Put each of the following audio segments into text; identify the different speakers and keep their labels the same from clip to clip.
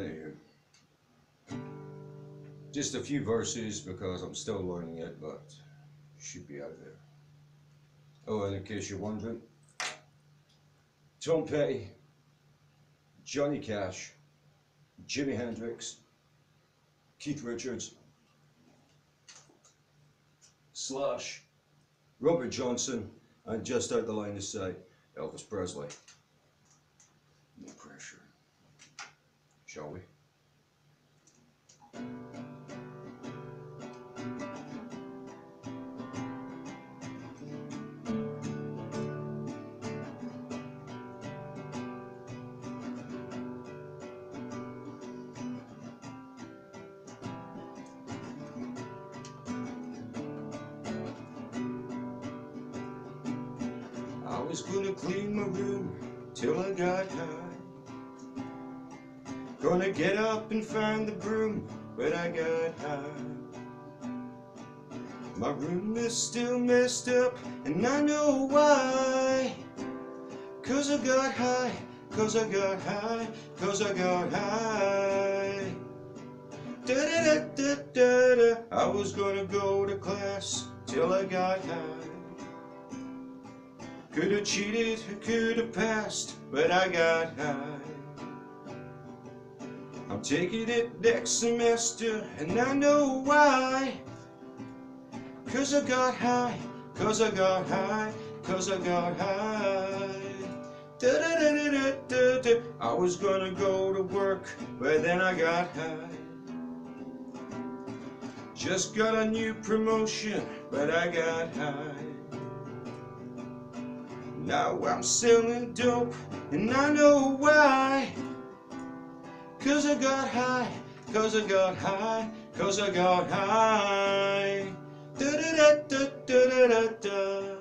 Speaker 1: Anywho, just a few verses because I'm still learning it, but should be out there. Oh, and in case you're wondering, Tom Petty, Johnny Cash, Jimi Hendrix, Keith Richards, Slash, Robert Johnson, and just out the line to say, Elvis Presley. No pressure. Shall we? I was gonna clean my room till I got high. Gonna get up and find the broom, but I got high. My room is still messed up, and I know why. 'Cause I got high, 'cause I got high, 'cause I got high. Da da da da da da. I was gonna go to class till I got high. Could have cheated, could have passed, but I got high. I'm taking it next semester, and I know why. 'Cause I got high, 'cause I got high, 'cause I got high. Da da da da da da da. I was gonna go to work, but then I got high. Just got a new promotion, but I got high. Now I'm selling dope, and I know why. 'Cause I got high, 'cause I got high, 'cause I got high. Da da da da da da da da.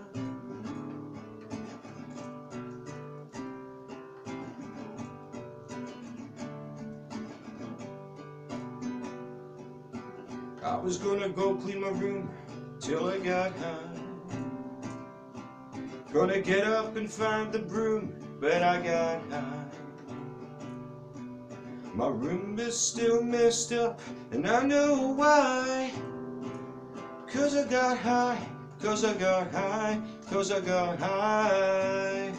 Speaker 1: I was gonna go clean my room till I got high. Gonna get up and find the broom, but I got high. My room is still messed up, and I know why. 'Cause I got high, 'cause I got high, 'cause I got high.